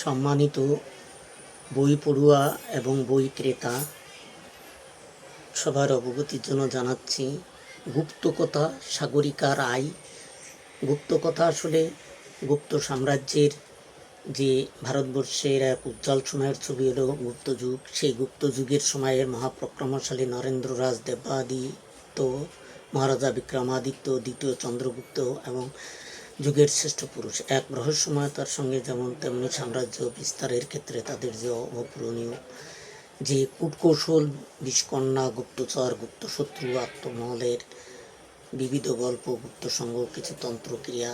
সম্মানিত বই পড়ুয়া এবং বই ক্রেতা সবার অবগতির জন্য জানাচ্ছি, গুপ্তকথা সাগরিকা রায়। গুপ্তকথা আসলে গুপ্ত সাম্রাজ্যের যে ভারতবর্ষের এক উজ্জ্বল সময়ের ছবি হলো গুপ্তযুগ। সেই গুপ্তযুগের সময়ের মহাপরাক্রমশালী নরেন্দ্র রাজ দেবাদিত্য, মহারাজা বিক্রমাদিত্য, দ্বিতীয় চন্দ্রগুপ্ত এবং যুগের শ্রেষ্ঠ পুরুষ এক রহস্যময়তার সঙ্গে যেমন তেমনি সাম্রাজ্য বিস্তারের ক্ষেত্রে তাদের যে অপূরণীয় যে কূটকৌশল, বিষকন্যা, গুপ্তচর, গুপ্তশত্রু, আত্মমহলের বিবিধ গল্প, গুপ্তসঙ্গ, কিছু তন্ত্রক্রিয়া,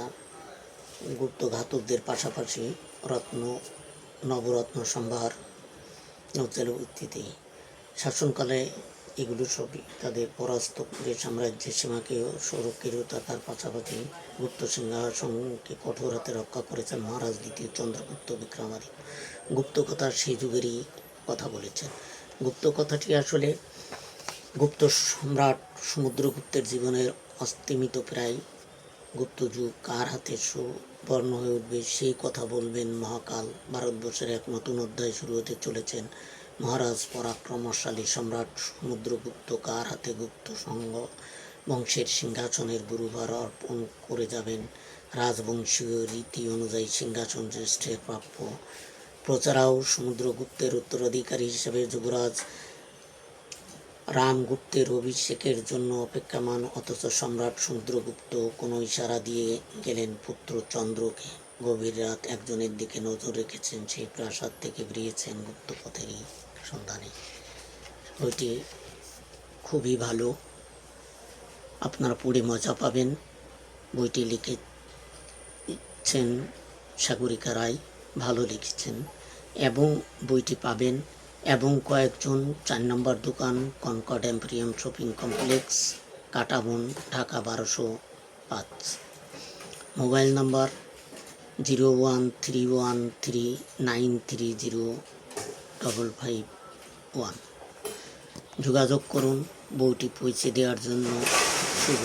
গুপ্ত ঘাতকদের পাশাপাশি রত্ন, নবরত্ন সম্ভার, নজল ইত্যাদি। শাসনকালে এগুলো সবই তাদের পরাস্ত করে সাম্রাজ্যের সীমাকে সুরক্ষিত তার পাশাপাশি গুপ্ত সিংহাসনকে কঠোর হাতে রক্ষা করেছেন মহারাজ দ্বিতীয় চন্দ্রগুপ্ত বিক্রমাদিত্য। গুপ্তকথা সেই যুগেরই কথা বলেছেন। গুপ্তকথাটি আসলে গুপ্ত সম্রাট সমুদ্রগুপ্তের জীবনের অস্তিমিত প্রায় গুপ্তযুগ কার হাতে সুবর্ণ হয়ে উঠবে সেই কথা বলবেন মহাকাল। ভারতবর্ষের এক নতুন অধ্যায় শুরু হতে চলেছেন। মহারাজ পরাক্রমশালী সম্রাট সমুদ্রগুপ্ত কার হাতে গুপ্ত সঙ্গ বংশের সিংহাসনের গুরুভার অর্পণ করে যাবেন। রাজবংশীয় রীতি অনুযায়ী সিংহাসন জ্যেষ্ঠের প্রাপ্য। প্রজারাও সমুদ্রগুপ্তের উত্তরাধিকারী হিসেবে যুবরাজ রামগুপ্তের অভিষেকের জন্য অপেক্ষামান, অথচ সম্রাট সমুদ্রগুপ্ত কোনো ইশারা দিয়ে গেলেন পুত্র চন্দ্রকে। গভীর রাত একজনের দিকে নজর রেখেছেন, সেই প্রাসাদ থেকে বেরিয়েছেন গুপ্তপথেরই সন্ধানে। বইটি খুবই ভালো, আপনারা পড়ে মজা পাবেন। বইটি লিখেছেন সাগরিকা রায়, ভালো লিখেছেন এবং বইটি পাবেন। এবং কয়েকজন 4 নম্বর দোকান, Concord Emporium shopping complex, Katabon, Dhaka 1205। Mobile number 01313930551। যোগাযোগ করুন বইটি পৌঁছে দেওয়ার জন্য। শুভ